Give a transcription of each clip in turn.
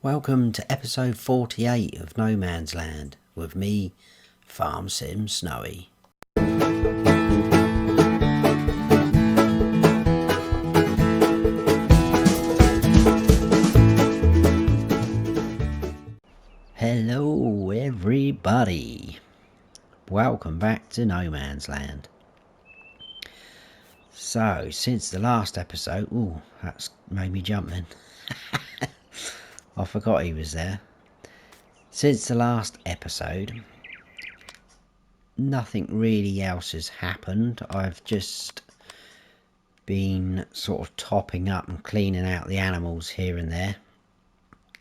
Welcome to episode 48 of No Man's Land with me, Farm Sim Snowy. Hello everybody, welcome back to No Man's Land. So since the last episode, that's made me jump then. I forgot he was there. Since the last episode, nothing really else has happened. I've just been sort of topping up and cleaning out the animals here and there,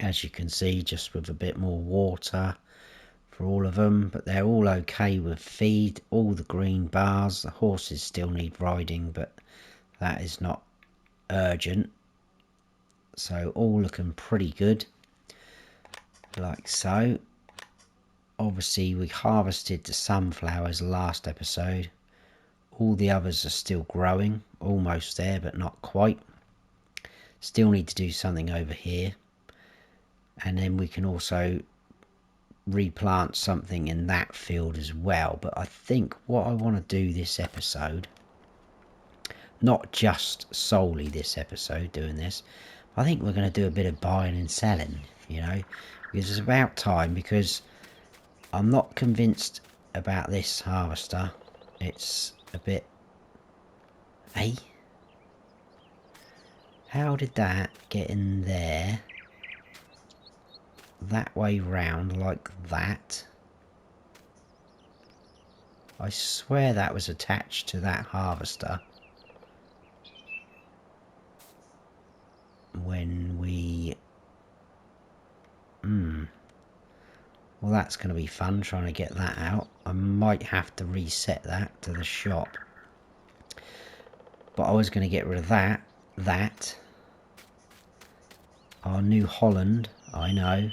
as you can see, just with a bit more water for all of them, but they're all okay with feed. All the green bars, the horses still need riding, but that is not urgent, so all looking pretty good, like so. Obviously we harvested the sunflowers last episode. All the others are still growing, almost there but not quite. Still need to do something over here, and then we can also replant something in that field as well. But I think what I want to do this episode, not just solely this episode doing this, I think we're going to do a bit of buying and selling, you know, because it's about time, because I'm not convinced about this harvester. It's a bit... Hey? How did that get in there? That way round like that? I swear that was attached to that harvester when we... Well, that's going to be fun trying to get that out. I might have to reset that to the shop. But I was going to get rid of that. Our New Holland, I know.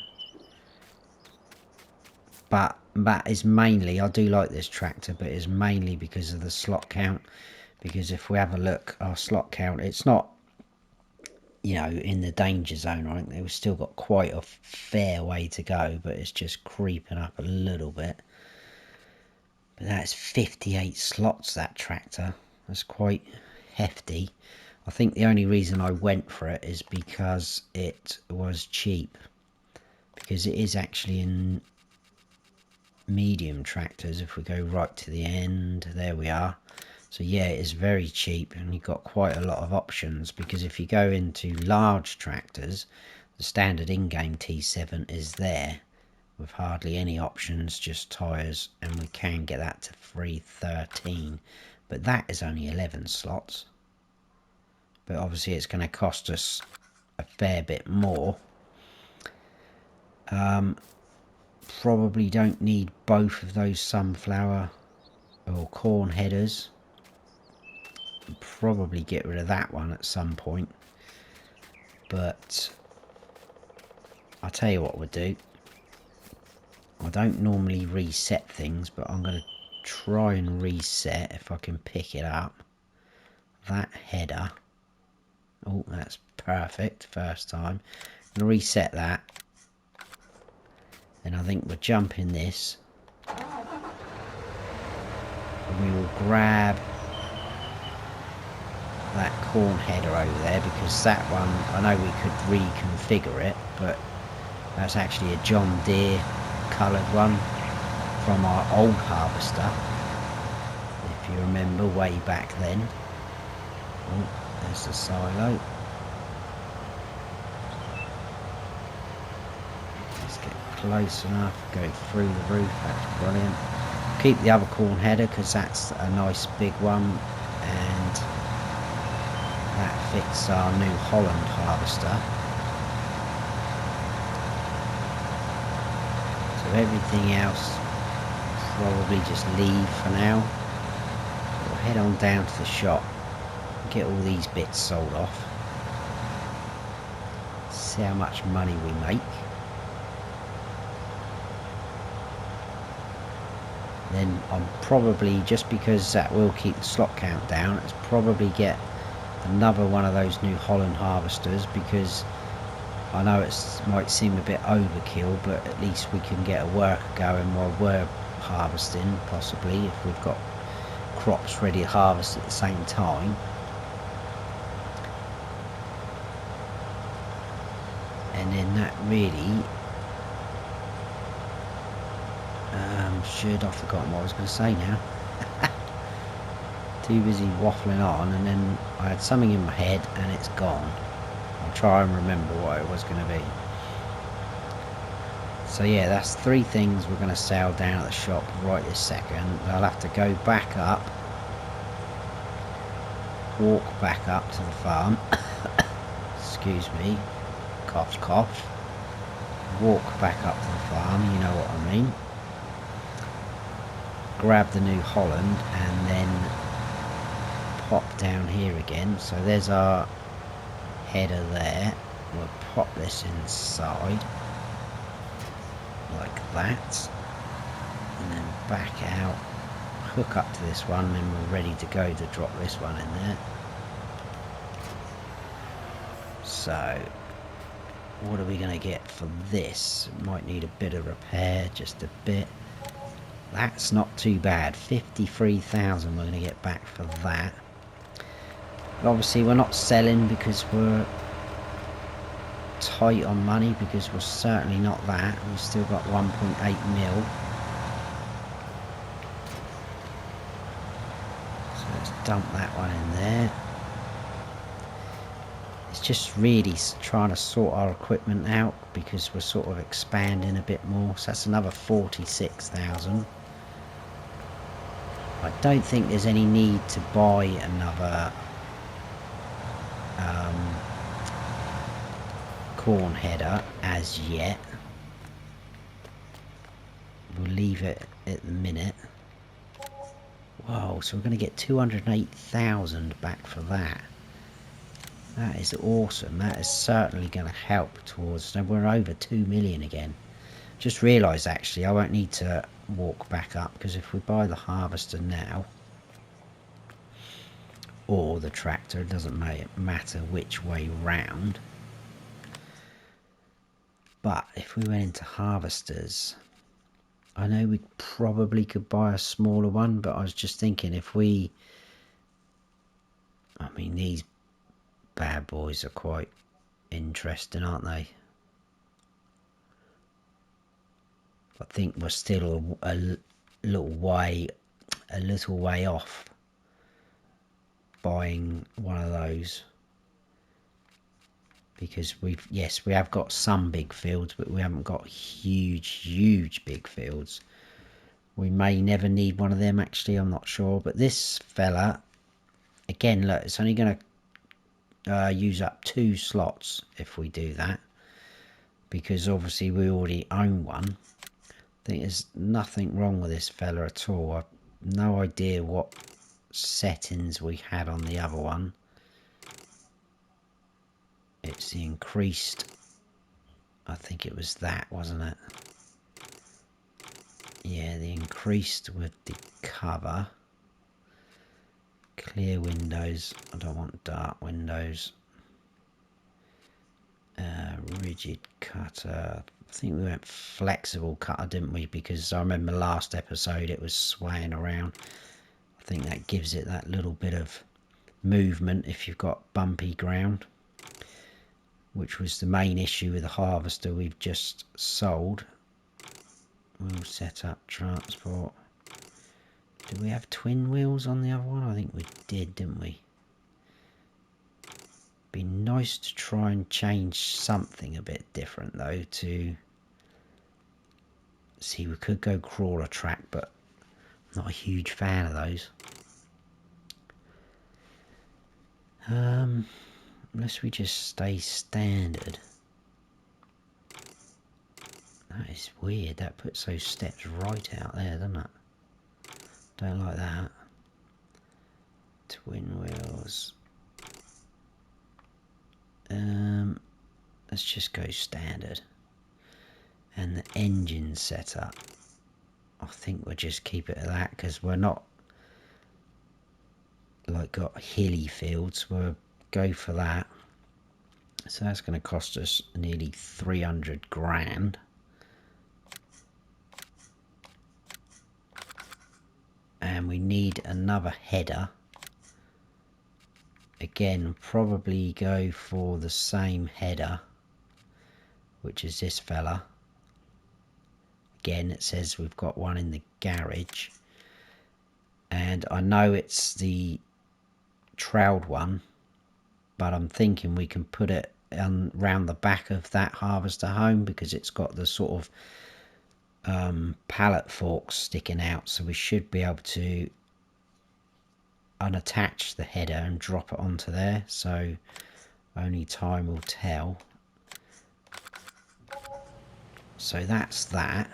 But that is mainly, I do like this tractor, but it's mainly because of the slot count. Because if we have a look, our slot count, it's not, you know, in the danger zone. I think we've still got quite a fair way to go, but it's just creeping up a little bit. But that's 58 slots, that tractor. That's quite hefty. I think the only reason I went for it is because it was cheap. Because it is actually in medium tractors. If we go right to the end, there we are. So yeah, it is very cheap, and you've got quite a lot of options. Because if you go into large tractors, the standard in-game T7 is there with hardly any options, just tyres, and we can get that to 313, but that is only 11 slots. But obviously it's going to cost us a fair bit more. Probably don't need both of those sunflower or corn headers. Probably get rid of that one at some point, but I'll tell you what we'll do. I don't normally reset things, but I'm going to try and reset if I can pick it up. That header. Oh, that's perfect. First time. I'm going to reset that. Then I think we'll jump in this. And we will grab that corn header over there, because that one, I know we could reconfigure it, but that's actually a John Deere coloured one from our old harvester, if you remember way back then. Oh, there's the silo. Let's get close enough, go through the roof. That's brilliant. Keep the other corn header because that's a nice big one, and that fits our New Holland harvester. So everything else probably just leave for now. We'll head on down to the shop, get all these bits sold off, see how much money we make. Then I'm probably, just because that will keep the slot count down, let's probably get another one of those New Holland harvesters, because I know it might seem a bit overkill, but at least we can get a worker going while we're harvesting, possibly, if we've got crops ready to harvest at the same time. And then that really I've forgotten what I was going to say now. Too busy waffling on, and then I had something in my head and it's gone. I'll try and remember what it was going to be. So yeah, that's 3 things we're going to sell down at the shop right this second. I'll have to go back up, walk back up to the farm. Excuse me, cough cough. Walk back up to the farm, you know what I mean. Grab the New Holland and then pop down here again. So there's our header there. We'll pop this inside like that, and then back out, hook up to this one, and then we're ready to go to drop this one in there. So what are we going to get for this? Might need a bit of repair, just a bit. That's not too bad. 53,000 we're going to get back for that. But obviously we're not selling because we're tight on money, because we're certainly not that. We've still got 1.8 mil. So let's dump that one in there. It's just really trying to sort our equipment out, because we're sort of expanding a bit more. So that's another 46,000. I don't think there's any need to buy another corn header as yet. We'll leave it at the minute. Whoa, so we're going to get 208,000 back for that. That is awesome. That is certainly going to help towards... So we're over 2 million again. Just realised actually I won't need to walk back up, because if we buy the harvester now or the tractor, it doesn't matter which way round. But if we went into harvesters, I know we probably could buy a smaller one, but I was just thinking if we... I mean, these bad boys are quite interesting, aren't they? I think we're still a little way off buying one of those, because we have got some big fields, but we haven't got huge big fields. We may never need one of them, actually, I'm not sure. But this fella, again, look, it's only going to use up 2 slots if we do that, because obviously we already own one. I think there's nothing wrong with this fella at all. I've no idea what settings we had on the other one. It's the increased, I think it was that, wasn't it? Yeah, the increased with the cover. Clear windows, I don't want dark windows. Rigid cutter, I think we went flexible cutter, didn't we? Because I remember last episode it was swaying around. I think that gives it that little bit of movement if you've got bumpy ground, which was the main issue with the harvester we've just sold. We'll set up transport. Did we have twin wheels on the other one? I think we did, didn't we? Be nice to try and change something a bit different though. To see, we could go crawler track, but I'm not a huge fan of those. Unless we just stay standard. That is weird. That puts those steps right out there, doesn't it? Don't like that. Twin wheels. Let's just go standard. And the engine setup, I think we'll just keep it at that, because we're not like got hilly fields. We'll go for that. So that's going to cost us nearly 300 grand. And we need another header. Again, probably go for the same header, which is this fella. Again, it says we've got one in the garage. And I know it's the trailed one, but I'm thinking we can put it round the back of that harvester home because it's got the sort of pallet forks sticking out, so we should be able to unattach the header and drop it onto there, so only time will tell. So that's that.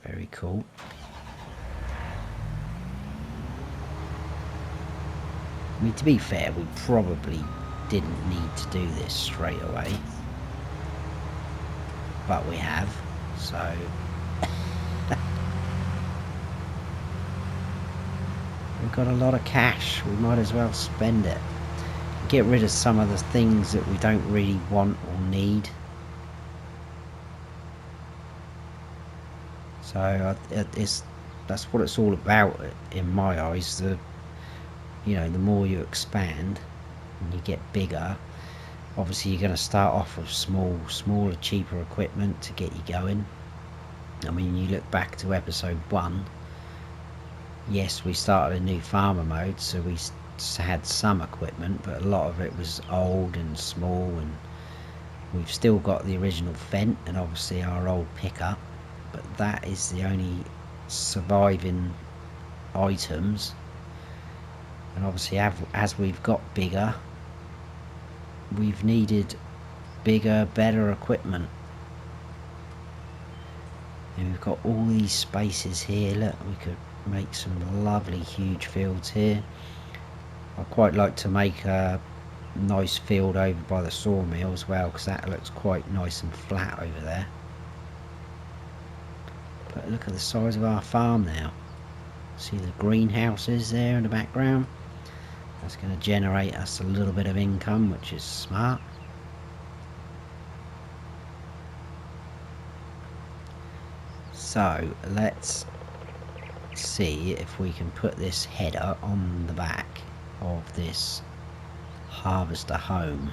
Very cool. I mean, to be fair, we probably didn't need to do this straight away, but we have, so we've got a lot of cash, we might as well spend it. Get rid of some of the things that we don't really want or need. So that's what it's all about in my eyes. You know, the more you expand and you get bigger, obviously you're going to start off with smaller, cheaper equipment to get you going. I mean, you look back to episode 1. Yes, we started a new farmer mode, so we had some equipment, but a lot of it was old and small, and we've still got the original Fent and obviously our old pickup, but that is the only surviving items. And obviously as we've got bigger, we've needed bigger, better equipment. And we've got all these spaces here. Look, we could make some lovely huge fields here. I quite like to make a nice field over by the sawmill as well, because that looks quite nice and flat over there. But look at the size of our farm now. See the greenhouses there in the background? That's going to generate us a little bit of income, which is smart. So let's see if we can put this header on the back of this harvester home.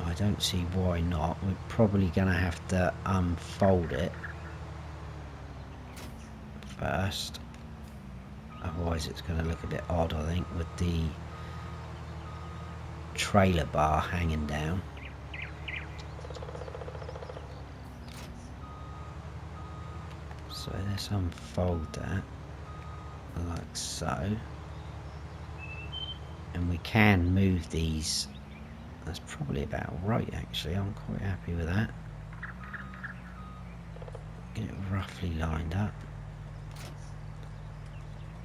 I don't see why not. We're probably going to have to unfold it first, otherwise it's going to look a bit odd, I think, with the trailer bar hanging down. So let's unfold that like so, and we can move these. That's probably about right, actually. I'm quite happy with that. Get it roughly lined up.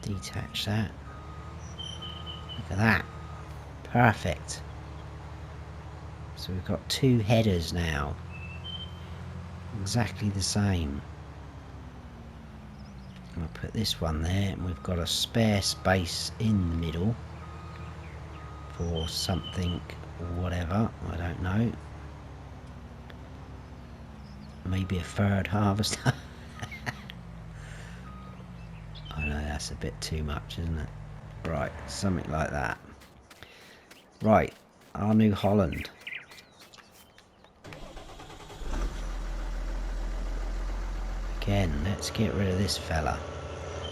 Detach that. Look at that. Perfect. So we've got 2 headers now. Exactly the same. I'm going to put this one there, and we've got a spare space in the middle for something, whatever, I don't know. Maybe a third harvester. I know that's a bit too much, isn't it? Right, something like that. Right, our New Holland. Again, let's get rid of this fella.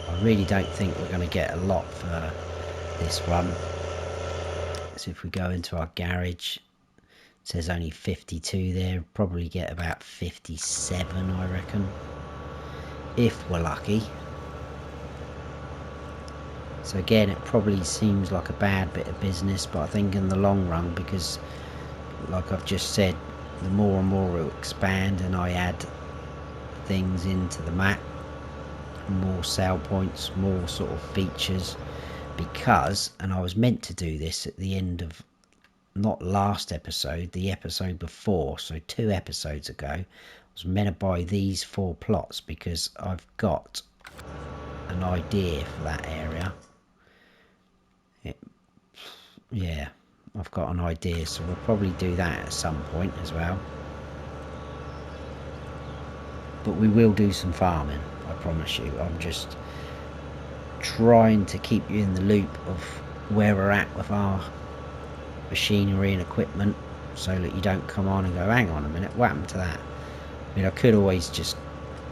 I really don't think we're going to get a lot for this one. So if we go into our garage, it says only 52 there. Probably get about 57, I reckon, if we're lucky. So again, it probably seems like a bad bit of business, but I think in the long run, because like I've just said, the more and more it will expand and I add things into the map, more sale points, more sort of features, because, and I was meant to do this at the end of, not last episode, the episode before, so 2 episodes ago, I was meant to buy these 4 plots because I've got an idea for that area. yeah, I've got an idea, so we'll probably do that at some point as well. But we will do some farming, I promise you. I'm just trying to keep you in the loop of where we're at with our machinery and equipment, so that you don't come on and go, hang on a minute, what happened to that? I mean, I could always just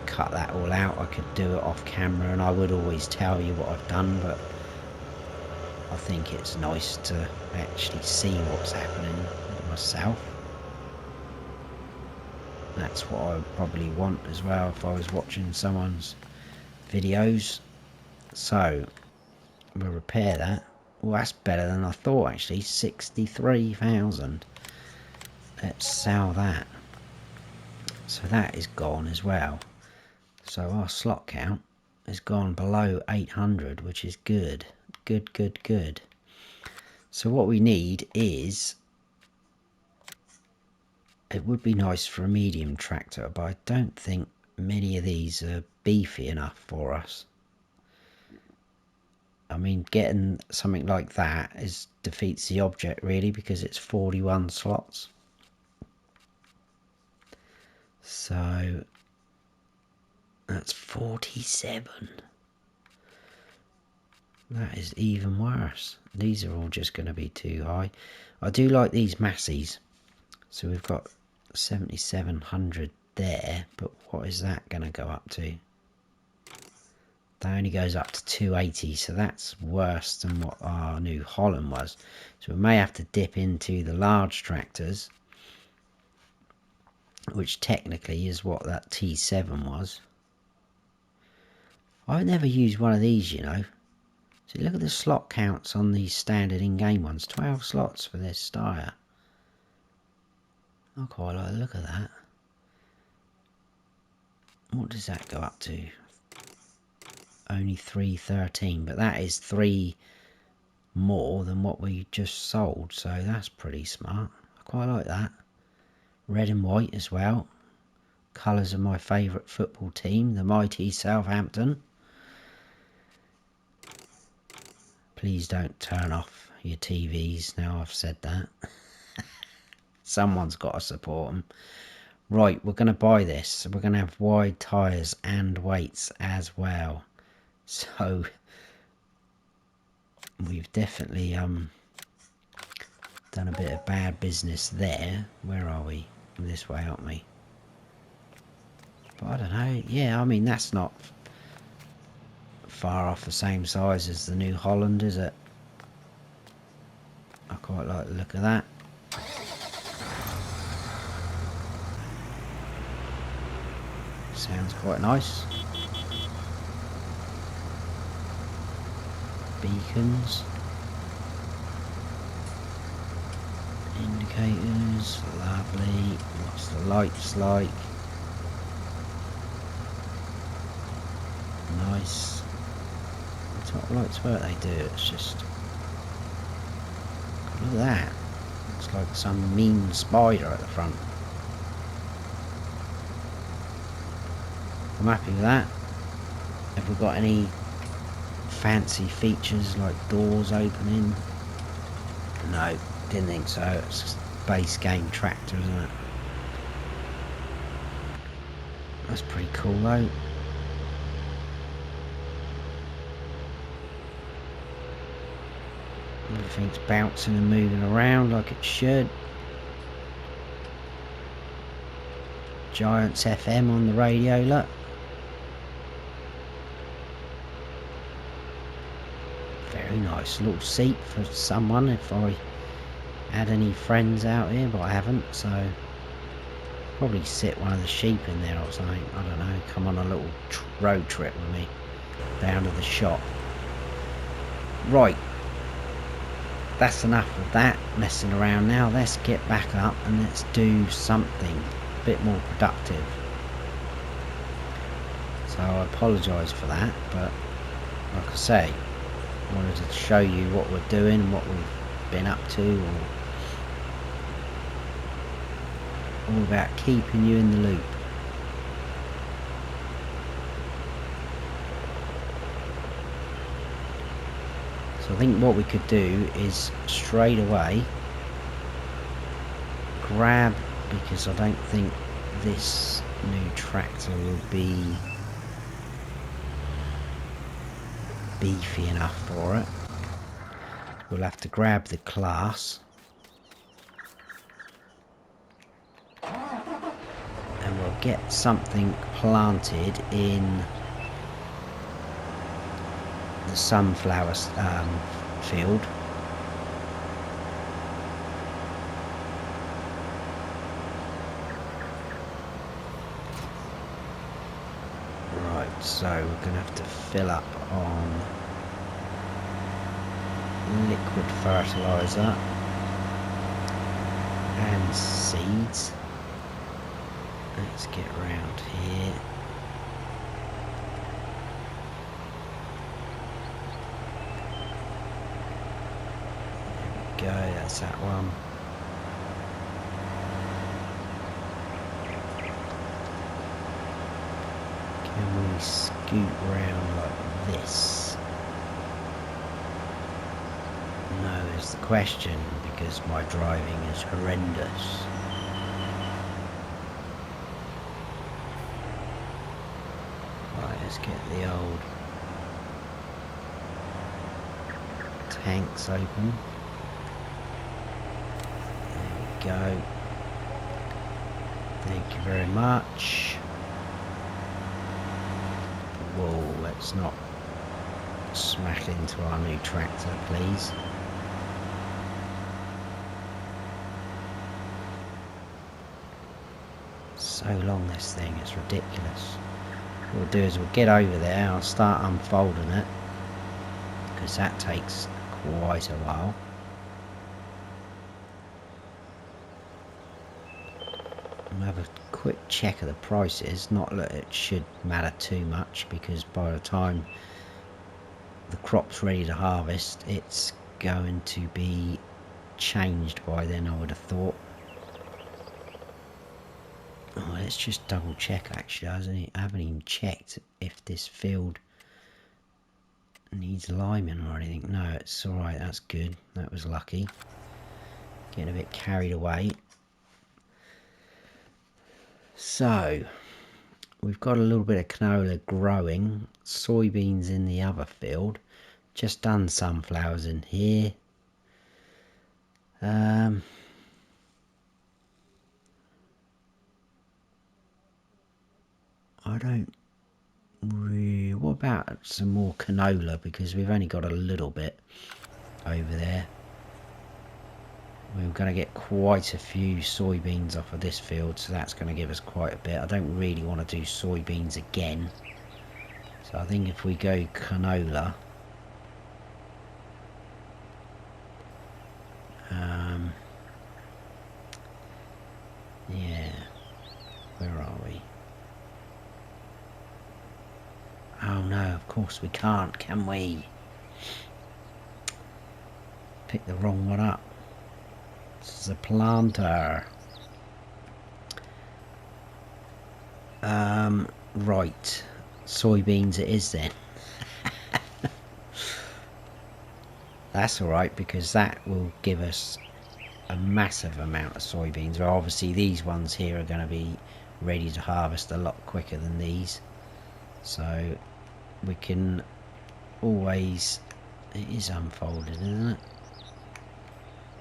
cut that all out. I could do it off camera and I would always tell you what I've done, but I think it's nice to actually see what's happening myself. That's what I would probably want as well if I was watching someone's videos. So we'll repair that. Well, that's better than I thought actually. 63,000. Let's sell that. So that is gone as well. So our slot count has gone below 800, which is good. Good. So what we need is, it would be nice for a medium tractor, but I don't think many of these are beefy enough for us. I mean, getting something like that defeats the object really, because it's 41 slots. So that's 47. That is even worse. These are all just going to be too high. I do like these Massies. So we've got 7,700 there, but what is that going to go up to? That only goes up to 280, so that's worse than what our New Holland was. So we may have to dip into the large tractors, which technically is what that T7 was. I've never used one of these, you know. So look at the slot counts on these standard in-game ones. 12 slots for this Steyr. I quite like the look of that. What does that go up to? Only 313, but that is 3 more than what we just sold, so that's pretty smart. I quite like that. Red and white as well. Colours of my favourite football team, the mighty Southampton. Please don't turn off your TVs now I've said that. Someone's got to support them. Right, we're going to buy this. We're going to have wide tyres and weights as well. So we've definitely done a bit of bad business there. Where are we? This way, aren't we? But I don't know. Yeah, I mean, that's not far off the same size as the New Holland, is it? I quite like the look of that. Sounds quite nice. Beacons. Indicators. Lovely. What's the lights like? Nice. What lights work they do? It's just... look at that. Looks like some mean spider at the front. I'm happy with that. Have we got any fancy features like doors opening? No, didn't think so. It's just base game tractor, isn't it? That's pretty cool though. Everything's bouncing and moving around like it should. Giants FM on the radio, look. Very nice little seat for someone if I had any friends out here, but I haven't, so probably sit one of the sheep in there or something. I don't know, come on a little road trip with me down to the shop. Right, that's enough of that messing around now. Let's get back up and let's do something a bit more productive. So I apologise for that, but like I say, I wanted to show you what we're doing and what we've been up to, or all about keeping you in the loop. So I think what we could do is straight away grab, because I don't think this new tractor will be beefy enough for it. We'll have to grab the class and we'll get something planted in the sunflower field. Right, so we're going to have to fill up on liquid fertilizer and seeds. Let's get around here. There we go, that's that one. Can we scoot round like this? No, is the question, because my driving is horrendous. Right, let's get the old tanks open. There we go. Thank you very much. Whoa, let's not smash into our new tractor, please. So long, this thing, it's ridiculous. What we'll do is we'll get over there, I'll start unfolding it, because that takes quite a while. We'll have a quick check of the prices, not that it should matter too much, because by the time the crop's ready to harvest, it's going to be changed by then, I would have thought. Oh, let's just double check actually. I haven't even checked if this field needs liming or anything. No, it's alright, that's good. That was lucky. Getting a bit carried away. So, we've got a little bit of canola growing. Soybeans in the other field. Just done sunflowers in here. I don't really... What about some more canola? Because we've only got a little bit over there. We're going to get quite a few soybeans off of this field, so that's going to give us quite a bit. I don't really want to do soybeans again. So I think if we go canola... yeah. Where are we? Oh no, of course we can't, can we? Pick the wrong one up. This is a planter. Right. Soybeans it is then. That's alright, because that will give us a massive amount of soybeans. Well, obviously these ones here are going to be ready to harvest a lot quicker than these. So we can always... It is unfolded, isn't it?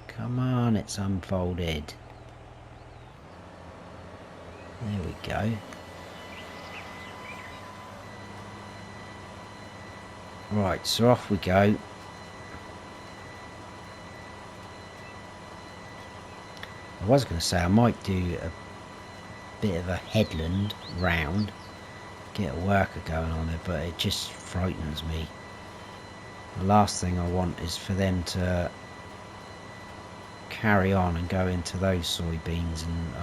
Come on, it's unfolded. There we go. Right, so off we go. I was going to say I might do a bit of a headland round, get a worker going on it, but it just frightens me. The last thing I want is for them to carry on and go into those soybeans and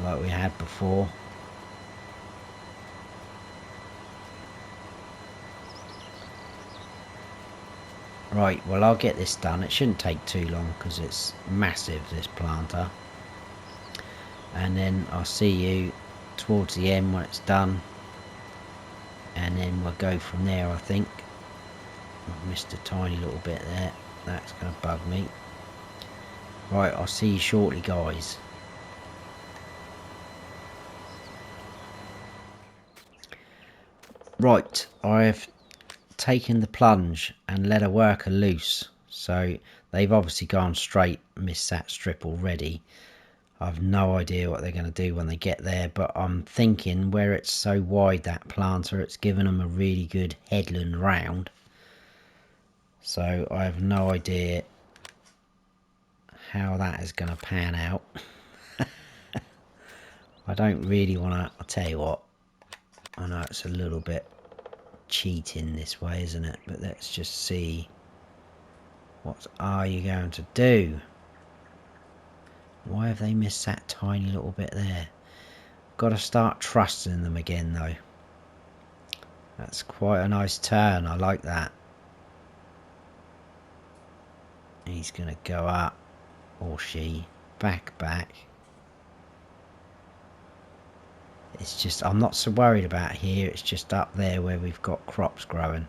like we had before. Right, well I'll get this done. It shouldn't take too long because it's massive, this planter. And then I'll see you towards the end when it's done. And then we'll go from there, I think. I've missed a tiny little bit there. That's going to bug me. Right, I'll see you shortly, guys. Right, I've taken the plunge and let a worker loose. So they've obviously gone straight, missed that strip already. I've no idea what they're going to do when they get there, but I'm thinking where it's so wide, that planter, it's given them a really good headland round. So I have no idea how that is going to pan out. I don't really want to, I'll tell you what, I know it's a little bit cheating this way, isn't it? But let's just see, what are you going to do? Why have they missed that tiny little bit there? Got to start trusting them again though. That's quite a nice turn, I like that. He's going to go up, or she, back. It's just, I'm not so worried about here, it's just up there where we've got crops growing.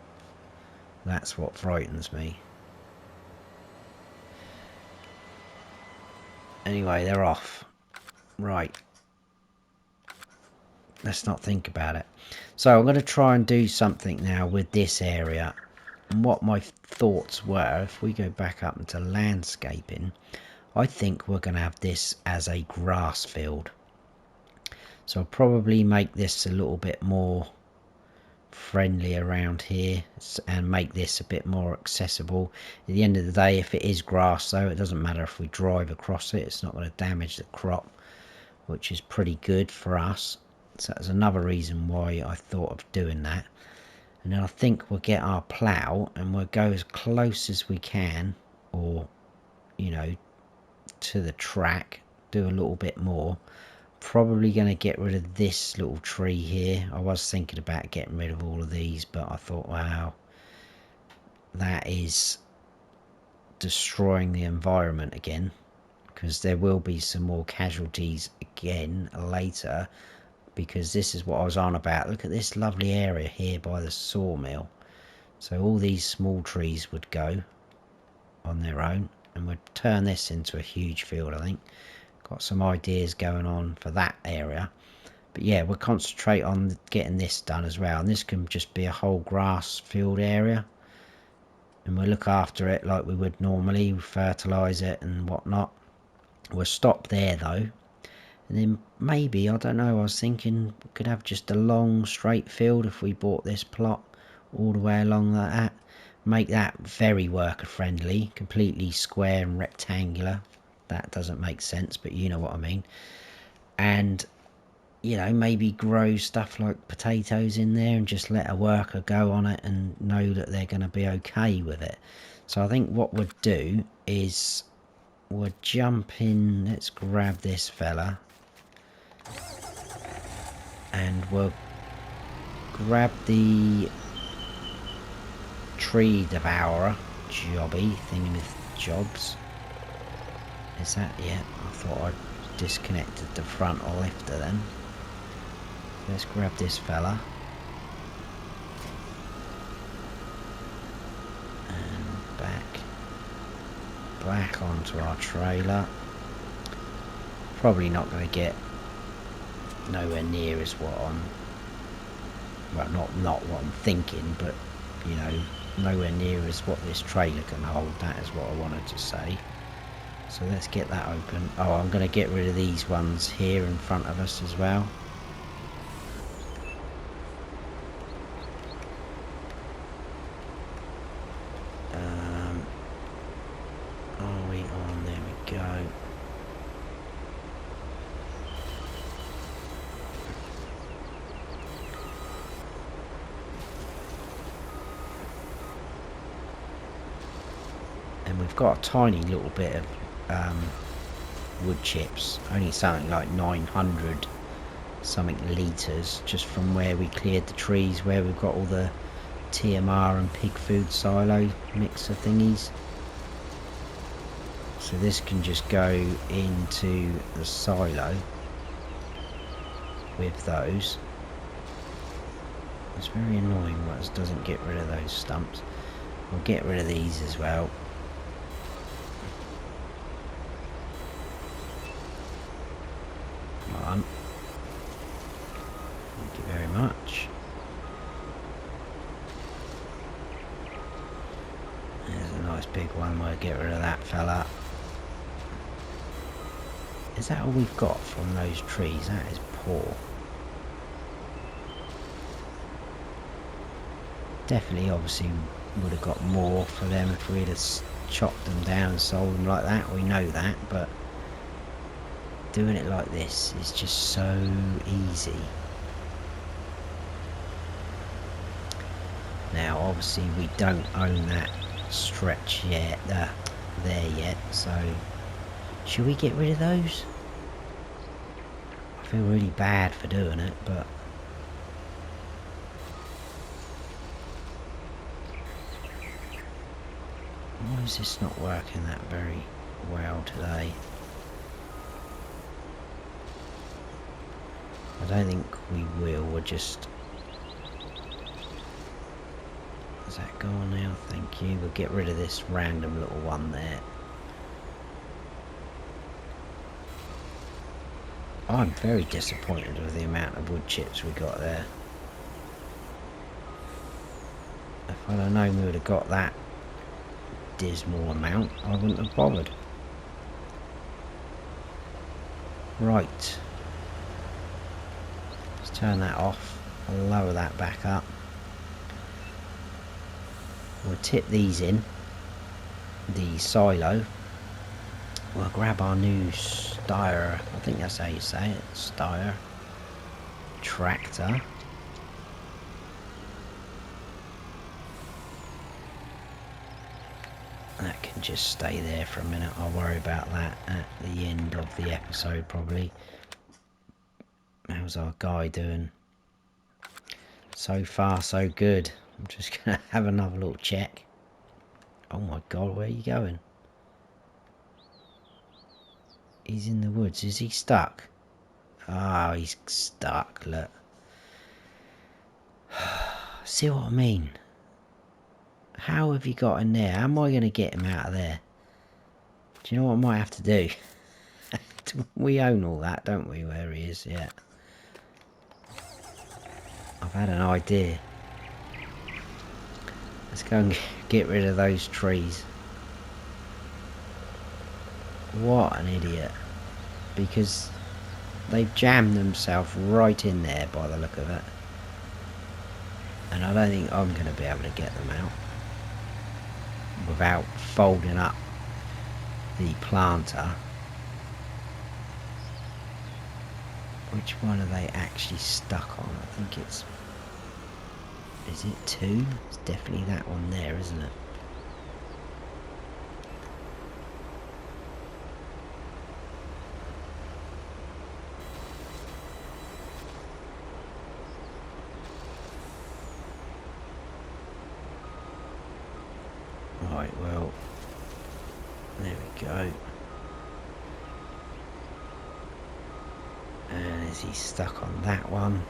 That's what frightens me. Anyway, they're off. Right. Let's not think about it. So I'm going to try and do something now with this area. And what my thoughts were, if we go back up into landscaping, I think we're going to have this as a grass field. So I'll probably make this a little bit more friendly around here and make this a bit more accessible. At the end of the day, if it is grass though, it doesn't matter if we drive across it, it's not going to damage the crop, which is pretty good for us. So that's another reason why I thought of doing that. And then I think we'll get our plough and we'll go as close as we can, or you know, to the track, do a little bit more. Probably going to get rid of this little tree here. I was thinking about getting rid of all of these, but I thought, wow, that is destroying the environment again, because there will be some more casualties again later, because this is what I was on about. Look at this lovely area here by the sawmill. So all these small trees would go on their own and would turn this into a huge field, I think. Got some ideas going on for that area, but yeah, we'll concentrate on getting this done as well, and this can just be a whole grass field area, and we'll look after it like we would normally, fertilize it and whatnot. We'll stop there though, and then maybe, I don't know, I was thinking we could have just a long straight field if we bought this plot all the way along like that. Make that very worker friendly, completely square and rectangular. That doesn't make sense, but you know what I mean. And you know, maybe grow stuff like potatoes in there and just let a worker go on it and know that they're going to be okay with it. So I think what we'll do is we'll jump in. Let's grab this fella and we'll grab the tree devourer jobby thingy with jobs. Is that, yeah, I thought I'd disconnected the front lifter then. Let's grab this fella. And back onto our trailer. Probably not going to get nowhere near as what I'm, well, not what I'm thinking, but you know, nowhere near as what this trailer can hold. That is what I wanted to say. So let's get that open. Oh, I'm going to get rid of these ones here in front of us as well. Are we on? There we go. And we've got a tiny little bit of wood chips, only something like 900 something litres, just from where we cleared the trees, where we've got all the TMR and pig food silo mixer thingies. So this can just go into the silo with those. It's very annoying when it doesn't get rid of those stumps. We'll get rid of these as well. Come on. Thank you very much. There's a nice big one. We'll get rid of that fella. Is that all we've got from those trees? That is poor. Definitely, obviously, would have got more for them if we'd have chopped them down and sold them like that. We know that, but doing it like this is just so easy. Now, obviously, we don't own that stretch yet, there yet, so should we get rid of those? I feel really bad for doing it, but why is this not working that very well today? I don't think we will. We'll just... Is that gone now? Thank you. We'll get rid of this random little one there. I'm very disappointed with the amount of wood chips we got there. If I'd have known we would have got that dismal amount, I wouldn't have bothered. Right. Let's turn that off. I'll lower that back up. We'll tip these in the silo. We'll grab our new Steyr, I think that's how you say it, Steyr tractor. That can just stay there for a minute. I'll worry about that at the end of the episode probably. How's our guy doing? So far so good. I'm just going to have another little check. Oh my god, where are you going? He's in the woods. Is he stuck? Oh, he's stuck, look. See what I mean? How have you got in there? How am I going to get him out of there? Do you know what I might have to do? We own all that, don't we, where he is? Yeah. I've had an idea. Let's go and get rid of those trees. What an idiot. Because they've jammed themselves right in there by the look of it. And I don't think I'm going to be able to get them out without folding up the planter. Which one are they actually stuck on? I think it's... Is it 2? It's definitely that one there, isn't it? Right, well, there we go. And is he stuck on that one?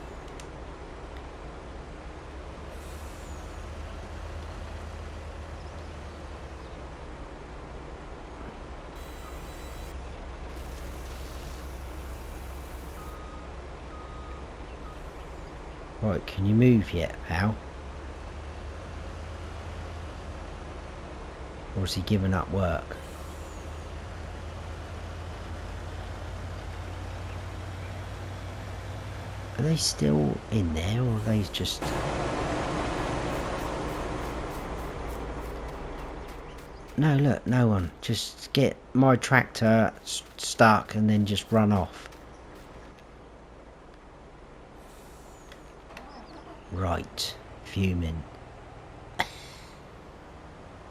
Right, can you move yet, pal? Or has he given up work? Are they still in there, or are they just... No, look, no one. Just get my tractor stuck and then just run off. Right, fuming.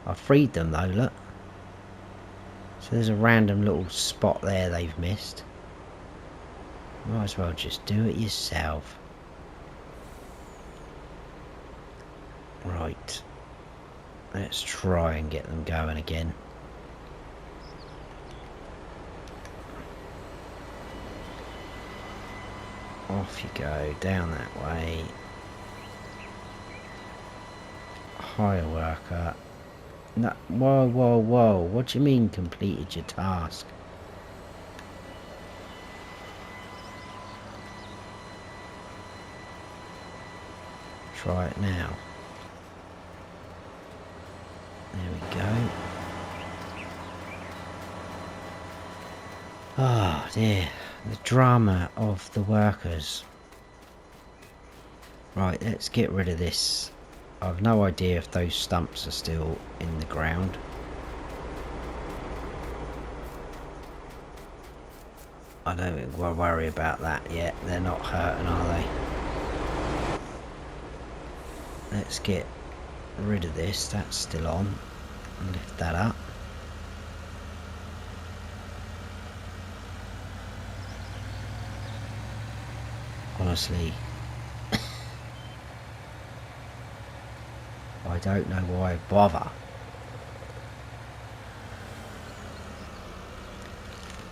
I freed them though, look. So there's a random little spot there they've missed. Might as well just do it yourself. Right. Let's try and get them going again. Off you go, down that way. Hire worker. No, whoa, whoa, whoa. What do you mean completed your task? Try it now. There we go. Oh dear. The drama of the workers. Right, let's get rid of this. I've no idea if those stumps are still in the ground. I don't think we'll worry about that yet. They're not hurting, are they? Let's get rid of this. That's still on. Lift that up. Honestly, I don't know why I bother.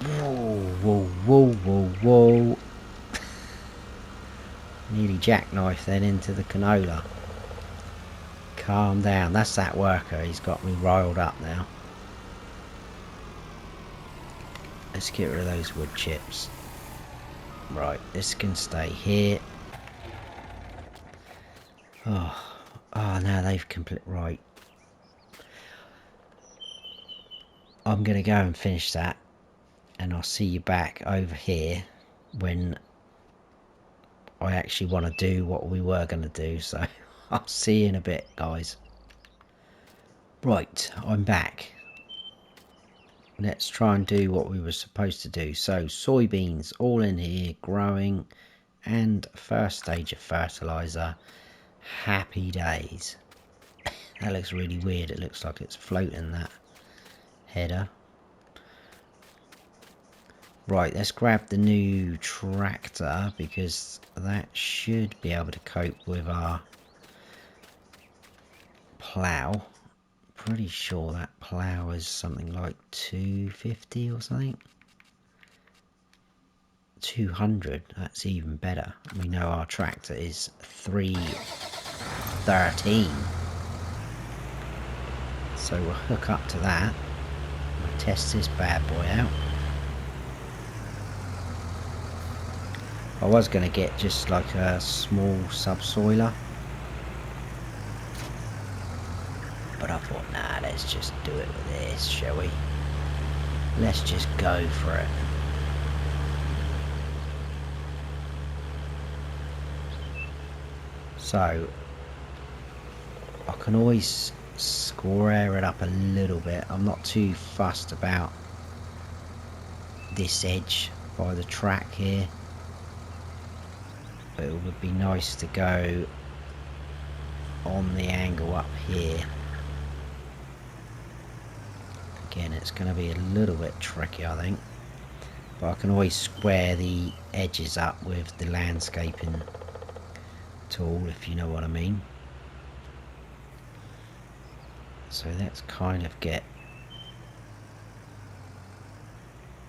Whoa, whoa, whoa, whoa, whoa. Nearly jackknife then into the canola. Calm down. That's that worker. He's got me riled up now. Let's get rid of those wood chips. Right, this can stay here. Oh, now they've complete. Right. I'm going to go and finish that. And I'll see you back over here when I actually want to do what we were going to do. So I'll see you in a bit, guys. Right, I'm back. Let's try and do what we were supposed to do. So soybeans all in here growing, and first stage of fertilizer. Happy days. That looks really weird. It looks like it's floating, that header. Right, let's grab the new tractor because that should be able to cope with our plough. Pretty sure that plough is something like 250 or something. 200, that's even better. We know our tractor is 313. So we'll hook up to that. We'll test this bad boy out. I was going to get just like a small subsoiler, but I thought, nah, let's just do it with this, shall we? Let's just go for it. So I can always square it up a little bit. I'm not too fussed about this edge by the track here, but it would be nice to go on the angle up here. Again, it's going to be a little bit tricky, I think, but I can always square the edges up with the landscaping tool, if you know what I mean. So let's kind of get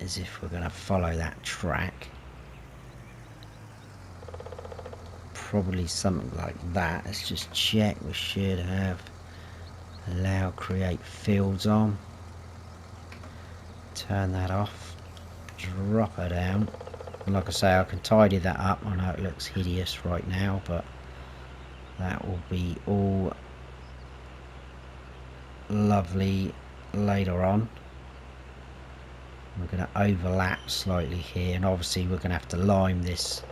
as if we're going to follow that track. Probably something like that. Let's just check. We should have allow create fields on. Turn that off. Drop her down. And like I say, I can tidy that up. I know it looks hideous right now, but that will be all lovely later on. We're going to overlap slightly here, and obviously we're going to have to lime this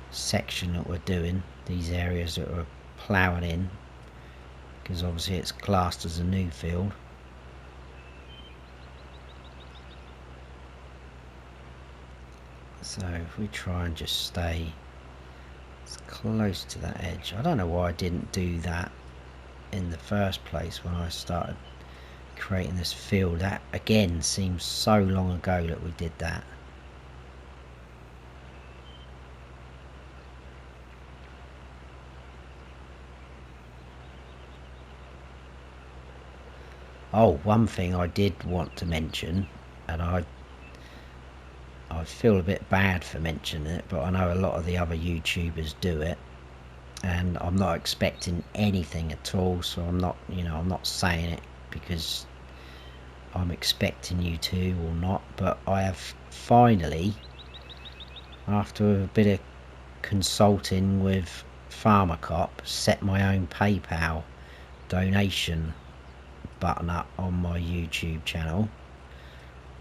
section that we're doing, these areas that we're ploughing in, because obviously it's classed as a new field. So if we try and just stay as close to that edge. I don't know why I didn't do that in the first place when I started creating this field. That again seems so long ago that we did that. Oh, one thing I did want to mention, and I feel a bit bad for mentioning it, but I know a lot of the other YouTubers do it, and I'm not expecting anything at all, so I'm not, I'm not saying it because I'm expecting you to or not, but I have finally, after a bit of consulting with Pharmacop, set my own PayPal donation button up on my YouTube channel.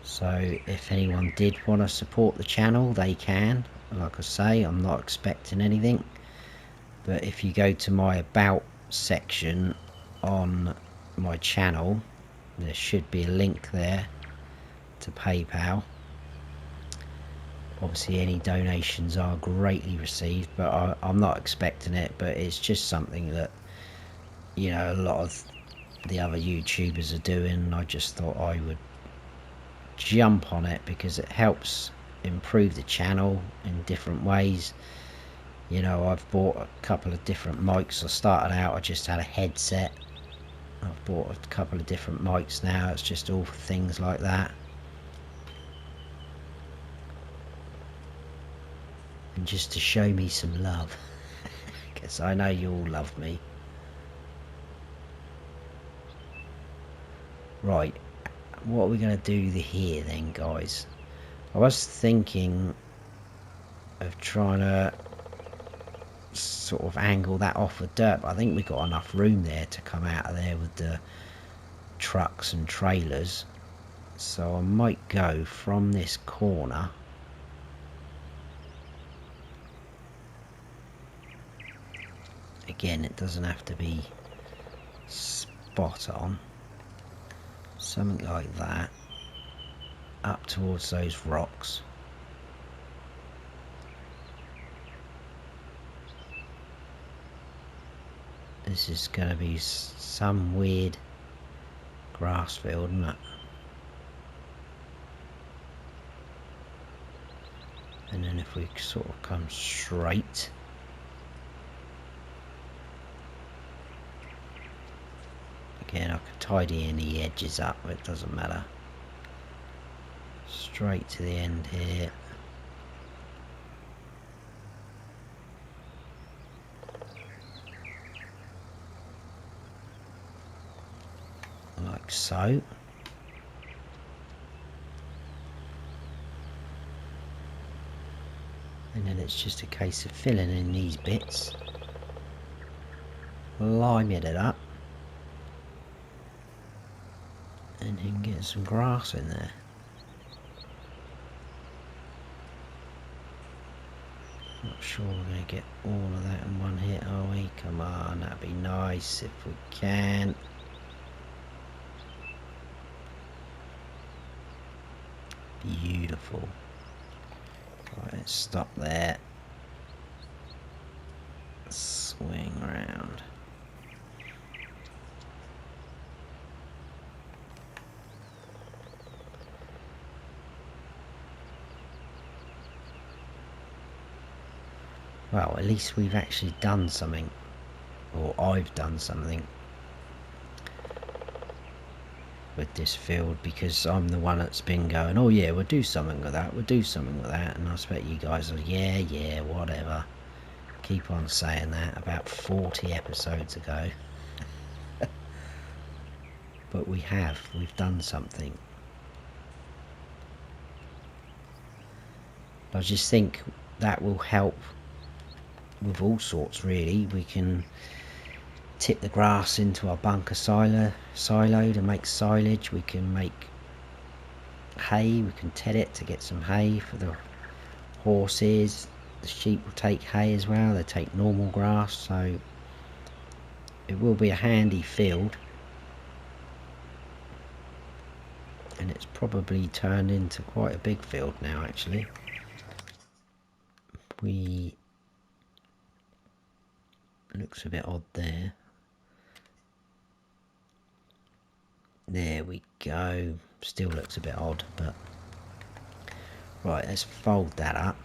So if anyone did want to support the channel, they can. Like I say, I'm not expecting anything, but if you go to my about section on my channel, there should be a link there to PayPal. Obviously any donations are greatly received, but I'm not expecting it, but it's just something that, you know, a lot of the other YouTubers are doing. I just thought I would jump on it because it helps improve the channel in different ways. You know, I've bought a couple of different mics. I started out, I just had a headset. I've bought a couple of different mics now. It's just all for things like that. And just to show me some love. Because I know you all love me. Right, what are we going to do here then, guys? I was thinking of trying to sort of angle that off with dirt, but I think we've got enough room there to come out of there with the trucks and trailers. So I might go from this corner again. It doesn't have to be spot on, something like that, up towards those rocks. This is going to be some weird grass field, isn't it? And then if we sort of come straight, again I can tidy any edges up, it doesn't matter. Straight to the end here. Like so. And then it's just a case of filling in these bits, liming it up, and then get some grass in there. Not sure we're going to get all of that in one hit, are we? Come on, that'd be nice if we can. Beautiful. Right, let's stop there. Swing round. Well, at least we've actually done something. Or I've done something with this field, because I'm the one that's been going, oh yeah, we'll do something with that, we'll do something with that, and I expect you guys are, yeah, whatever. Keep on saying that about 40 episodes ago. But we've done something. I just think that will help with all sorts, really. We can tip the grass into our bunker silo to make silage. We can make hay. We can ted it to get some hay for the horses. The sheep will take hay as well. They take normal grass, so it will be a handy field. And it's probably turned into quite a big field now, actually. Looks a bit odd there. There we go. Still looks a bit odd, but right, let's fold that up.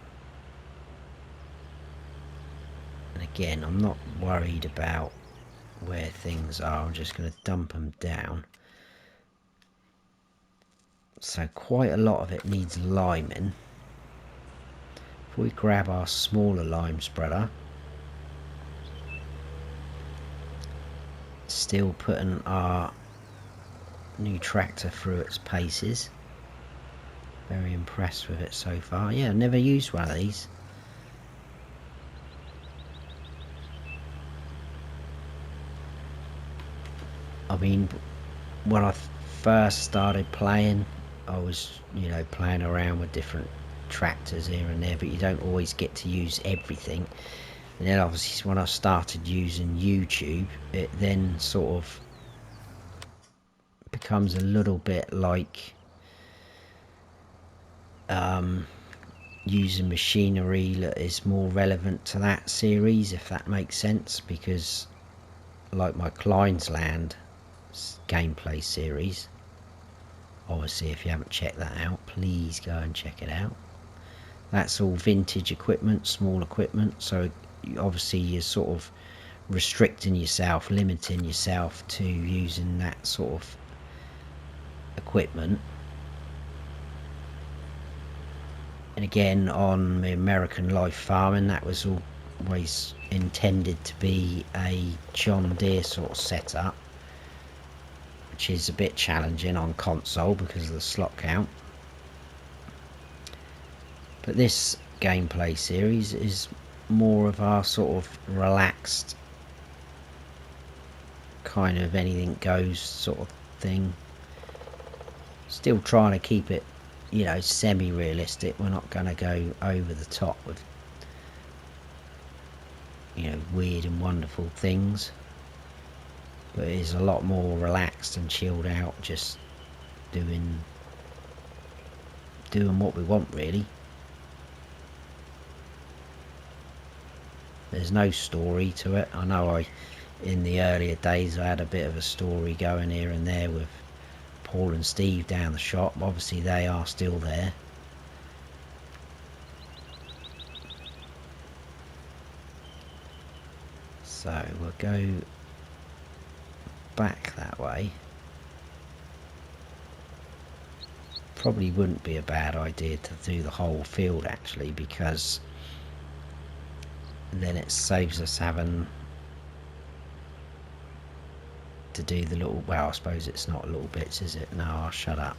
And again, I'm not worried about where things are. I'm just going to dump them down. So quite a lot of it needs liming. If we grab our smaller lime spreader, still putting our new tractor through its paces. Very impressed with it so far. Yeah, I've never used one of these. I mean, when I first started playing, I was, you know, playing around with different tractors here and there, but you don't always get to use everything. And then obviously when I started using YouTube, it then sort of becomes a little bit like using machinery that is more relevant to that series, if that makes sense, because like my Kleinsland gameplay series, obviously if you haven't checked that out, please go and check it out. That's all vintage equipment, small equipment, so obviously you're sort of restricting yourself, limiting yourself to using that sort of equipment. And again, on the American Life Farming, that was always intended to be a John Deere sort of setup, which is a bit challenging on console because of the slot count. But this gameplay series is more of our sort of relaxed kind of anything goes sort of thing. Still trying to keep it, you know, semi-realistic. We're not going to go over the top with, you know, weird and wonderful things, but it is a lot more relaxed and chilled out, just doing what we want, really. There's no story to it. I know in the earlier days I had a bit of a story going here and there with Paul and Steve down the shop. Obviously they are still there. So we'll go back that way. Probably wouldn't be a bad idea to do the whole field actually, because then it saves us having to do the little, well, I suppose it's not little bits, is it? No, I'll shut up.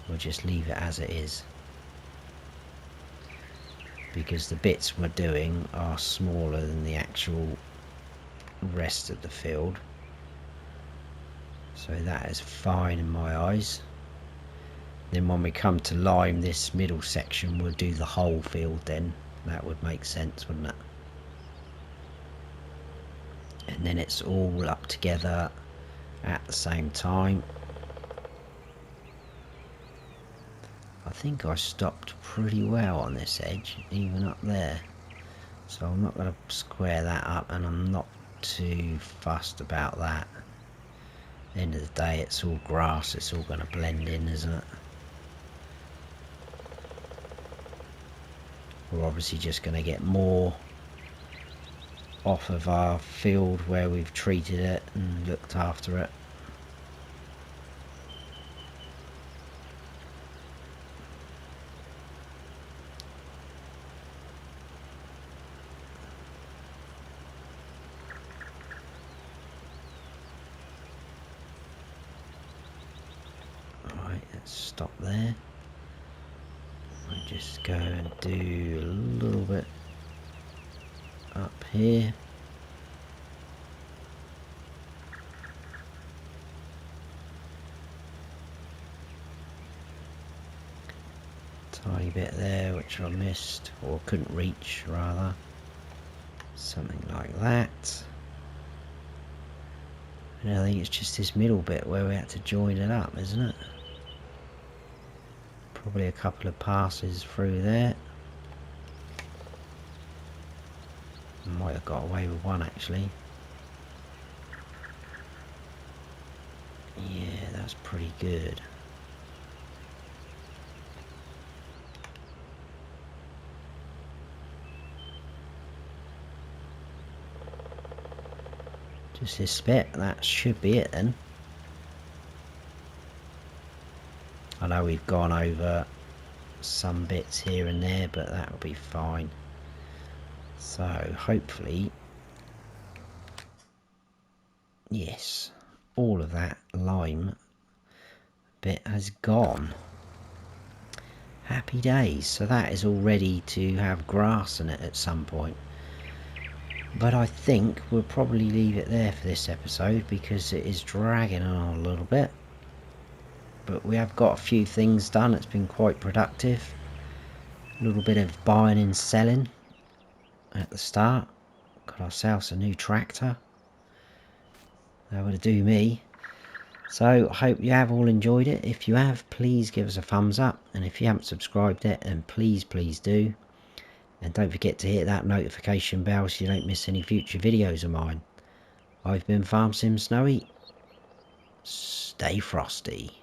We'll just leave it as it is, because the bits we're doing are smaller than the actual rest of the field. So that is fine in my eyes. Then when we come to lime this middle section, we'll do the whole field then. That would make sense, wouldn't it? And then it's all up together at the same time. I think I stopped pretty well on this edge, even up there. So I'm not going to square that up, and I'm not too fussed about that. At the end of the day, it's all grass, it's all going to blend in, isn't it? We're obviously just going to get more off of our field where we've treated it and looked after it. Alright, let's stop there. I'll just go and do a little bit up here. Tiny bit there which I missed, or couldn't reach rather. Something like that. And I think it's just this middle bit where we had to join it up, isn't it? Probably a couple of passes through there. Might have got away with one actually. Yeah, that's pretty good. Just this bit, that should be it then. I know we've gone over some bits here and there, but that'll be fine. So hopefully, yes, all of that lime bit has gone. Happy days. So that is all ready to have grass in it at some point. But I think we'll probably leave it there for this episode because it is dragging on a little bit. But we have got a few things done. It's been quite productive. A little bit of buying and selling at the start. Got ourselves a new tractor. That would do me. So I hope you have all enjoyed it. If you have, please give us a thumbs up. And if you haven't subscribed yet, then please do. And don't forget to hit that notification bell so you don't miss any future videos of mine. I've been Farm Sim Snowy. Stay frosty.